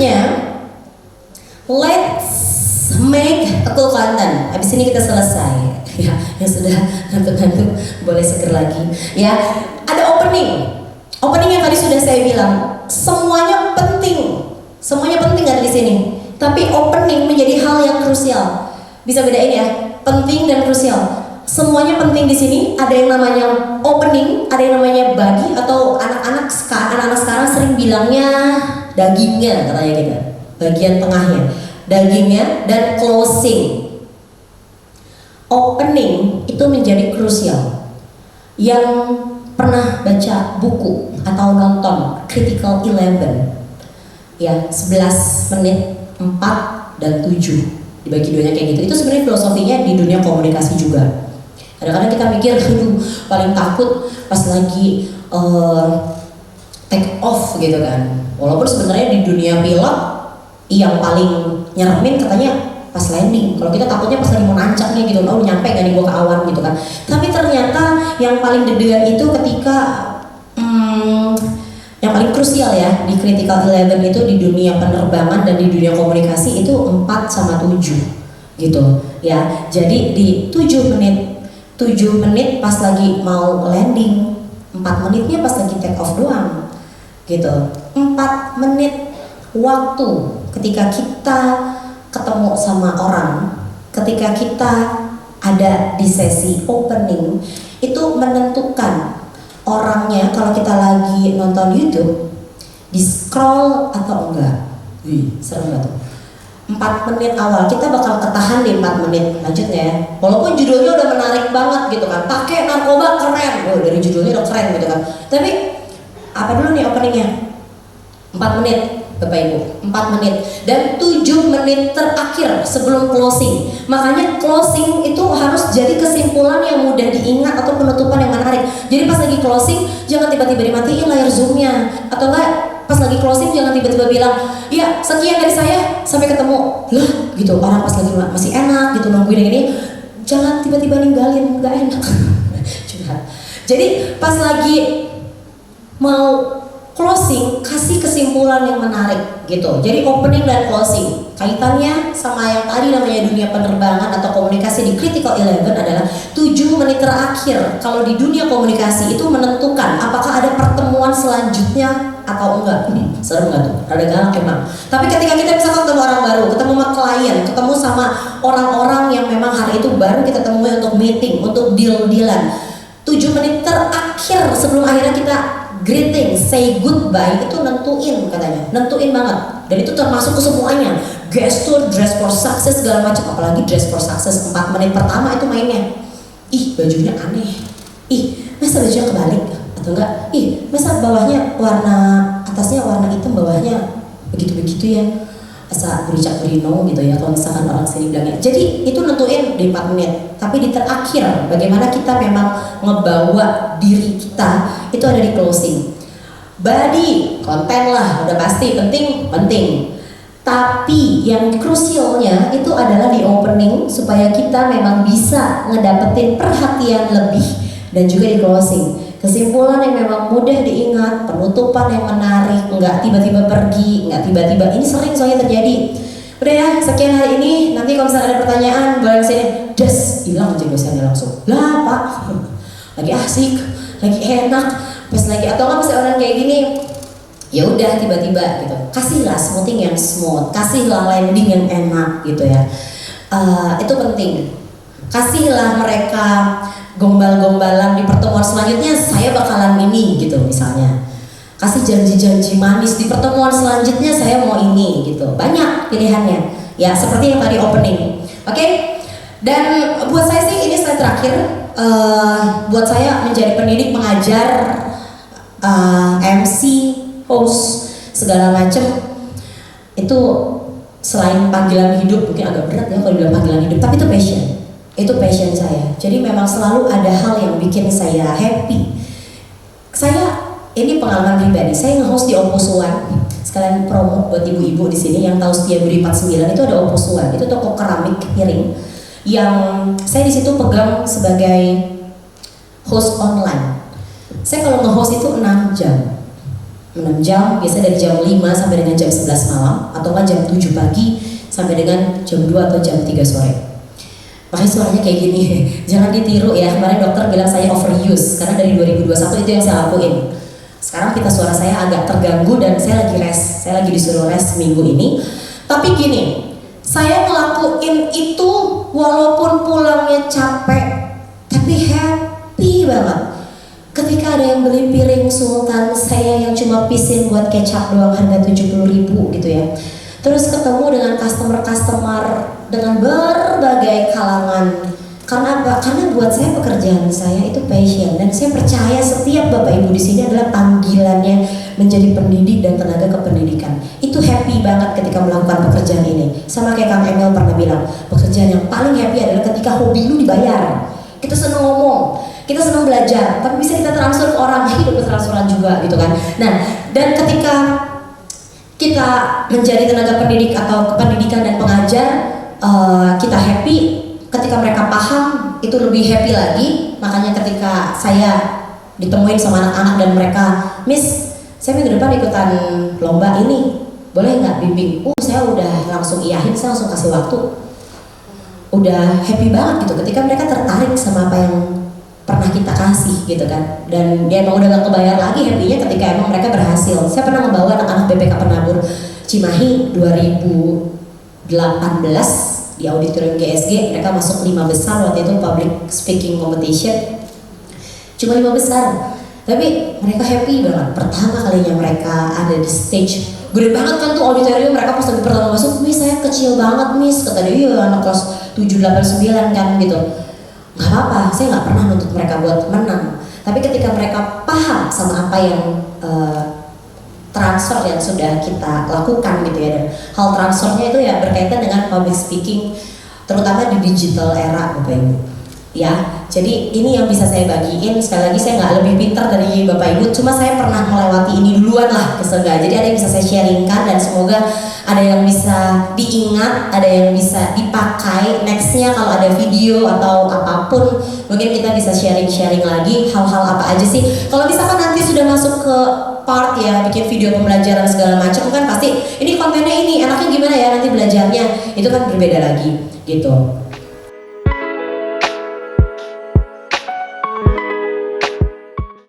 Selanjutnya, let's make a cool content. Habis ini kita selesai. Ya, yang sudah ngantuk-ngantuk boleh seger lagi. Ya, ada opening. Opening yang tadi sudah saya bilang, semuanya penting. Semuanya penting ada di sini. Tapi opening menjadi hal yang krusial. Bisa bedain ya, penting dan krusial. Semuanya penting di sini. Ada yang namanya opening, ada yang namanya body, atau anak-anak sekarang sering bilangnya dagingnya, katanya gitu. Bagian tengahnya, dagingnya, dan closing. Opening itu menjadi krusial. Yang pernah baca buku atau nonton Critical 11, ya 11 menit 4 dan 7 dibagi duanya kayak gitu. Itu sebenarnya filosofinya di dunia komunikasi juga. Kadang-kadang kita mikir, paling takut pas lagi take off gitu kan. Walaupun sebenarnya di dunia pilot yang paling nyeremin katanya pas landing. Kalau kita takutnya pas lagi mau nancapnya gitu, udah nyampe gak nih gua ke awan gitu kan. Tapi ternyata yang paling deg-degan itu ketika yang paling krusial ya di Critical 11 itu di dunia penerbangan dan di dunia komunikasi itu 4 sama 7 gitu ya. Jadi di 7 menit pas lagi mau landing, 4 menitnya pas lagi take off doang gitu. 4 menit waktu ketika kita ketemu sama orang, ketika kita ada di sesi opening, itu menentukan orangnya. Kalau kita lagi nonton YouTube, di scroll atau enggak. Serem banget. 4 menit awal kita bakal ketahan di 4 menit lanjutnya ya. Walaupun judulnya udah menarik banget gitu kan, pakai narkoba keren. Dari judulnya udah keren gitu kan. Tapi apa dulu nih openingnya? 4 menit. Bapak Ibu, 4 menit dan 7 menit terakhir sebelum closing. Makanya closing itu harus jadi kesimpulan yang mudah diingat atau penutupan yang menarik. Jadi pas lagi closing jangan tiba-tiba dimatiin layar zoomnya, atau enggak pas lagi closing jangan tiba-tiba bilang, ya sekian dari saya, sampai ketemu lah gitu. Orang pas lagi masih enak gitu nungguin yang ini, jangan tiba-tiba ninggalin, nggak enak. Jadi pas lagi mau closing, kasih kesimpulan yang menarik gitu. Jadi opening dan closing kaitannya sama yang tadi namanya dunia penerbangan atau komunikasi di Critical 11 adalah 7 menit terakhir. Kalau di dunia komunikasi itu menentukan apakah ada pertemuan selanjutnya atau enggak. Serem gak tuh? Rada galak emang. Tapi ketika kita bisa ketemu orang baru, ketemu sama klien, ketemu sama orang-orang yang memang hari itu baru kita temui untuk meeting, untuk deal-dealan, 7 menit terakhir sebelum akhirnya kita greeting, say goodbye, itu nentuin katanya, nentuin banget. Dan itu termasuk ke semuanya, gestur, dress for success, segala macam. Apalagi dress for success 4 menit pertama itu mainnya. Ih bajunya aneh, ih masa bajunya kebalik, atau enggak, ih masa bawahnya warna, atasnya warna hitam, bawahnya begitu-begitu ya, asa bericak berino gitu ya, kalau misalkan orang sini bilangnya. Jadi itu nentuin di 4 menit. Tapi di terakhir, bagaimana kita memang ngebawa diri kita, itu ada di closing. Body, konten lah, udah pasti penting. Tapi yang krusialnya itu adalah di opening, supaya kita memang bisa ngedapetin perhatian lebih, dan juga di closing. Kesimpulan yang memang mudah diingat, penutupan yang menarik, nggak tiba-tiba pergi, nggak tiba-tiba. Ini sering soalnya terjadi. Udah ya, sekian hari ini. Nanti kalau misalnya ada pertanyaan, boleh kesini. Des, hilang aja dosennya langsung. Lah Pak, lagi asik, lagi enak, pas lagi, atau nggak pas orang kayak gini, ya udah tiba-tiba gitu. Kasihlah smoothing yang smooth, kasihlah landing yang enak gitu ya. Itu penting. Kasihlah mereka gombal-gombalan di pertemuan selanjutnya, saya bakalan ini gitu misalnya. Kasih janji-janji manis di pertemuan selanjutnya, saya mau ini gitu. Banyak pilihannya ya, seperti yang tadi opening. Oke? Dan buat saya sih ini slide terakhir. Buat saya menjadi pendidik, pengajar, MC, host, segala macam, itu selain panggilan hidup, mungkin agak berat ya kalau bilang panggilan hidup, tapi itu passion. Itu passion saya. Jadi memang selalu ada hal yang bikin saya happy. Ini pengalaman pribadi, saya nge-host di Opus One. Sekalian promo buat ibu-ibu di sini yang tahu Setiabudi 49, itu ada Opus One. Itu toko keramik piring yang saya di situ pegang sebagai host online. Saya kalau nge-host itu 6 jam. 6 jam, biasanya dari jam 5 sampai dengan jam 11 malam, atau kan jam 7 pagi sampai dengan jam 2 atau jam 3 sore. Makanya suaranya kayak gini, jangan ditiru ya. Kemarin dokter bilang saya overuse, karena dari 2021 itu yang saya lakuin. Sekarang pita suara saya agak terganggu dan saya lagi rest, saya lagi disuruh rest minggu ini. Tapi gini, saya ngelakuin itu walaupun pulangnya capek, tapi happy banget. Ketika ada yang beli piring sultan saya yang cuma pisin buat kecap doang harga 70.000 gitu ya. Terus ketemu dengan customer-customer dengan berbagai kalangan. Karena apa? Karena buat saya pekerjaan saya itu passion, dan saya percaya setiap bapak ibu di sini adalah panggilannya menjadi pendidik dan tenaga kependidikan. Itu happy banget ketika melakukan pekerjaan ini. Sama kayak Kang Emil pernah bilang, pekerjaan yang paling happy adalah ketika hobi lu dibayar. Kita seneng ngomong, kita seneng belajar, tapi bisa kita transfer ke orang, hidup transferan juga gitu kan. Nah, dan ketika kita menjadi tenaga pendidik atau kependidikan dan pengajar, kita happy. Ketika mereka paham, itu lebih happy lagi. Makanya ketika saya ditemuin sama anak-anak dan mereka, Miss, saya minggu depan ikutan lomba ini, boleh nggak bimbing? Saya udah langsung iyahin, saya langsung kasih waktu. Udah happy banget gitu ketika mereka tertarik sama apa yang pernah kita kasih gitu kan. Dan dia emang udah gak kebayar lagi happy-nya ketika emang mereka berhasil. Saya pernah membawa anak-anak BPK Penabur Cimahi 2018 di auditorium GSG. Mereka masuk 5 besar waktu itu public speaking competition, cuma 5 besar, tapi mereka happy banget. Pertama kalinya mereka ada di stage gede banget kan tuh auditorium. Mereka pas lagi pertama masuk, Miss saya kecil banget Miss, kata dia, iya anak kelas 7, 8, 9 kan gitu. Gak apa-apa, saya gak pernah nuntut mereka buat menang. Tapi ketika mereka paham sama apa yang transfer yang sudah kita lakukan gitu ya, dan hal transfernya itu ya berkaitan dengan public speaking, terutama di digital era Bapak Ibu. Ya, jadi ini yang bisa saya bagiin. Sekali lagi saya nggak lebih pintar dari Bapak Ibu, cuma saya pernah melewati ini duluan lah kesengga. Jadi ada yang bisa saya sharingkan dan semoga ada yang bisa diingat, ada yang bisa dipakai. Nextnya kalau ada video atau apapun, mungkin kita bisa sharing-sharing lagi hal-hal apa aja sih. Kalau misalkan nanti sudah masuk ke part ya bikin video pembelajaran segala macam kan pasti ini kontennya ini enaknya gimana ya nanti belajarnya, itu kan berbeda lagi gitu.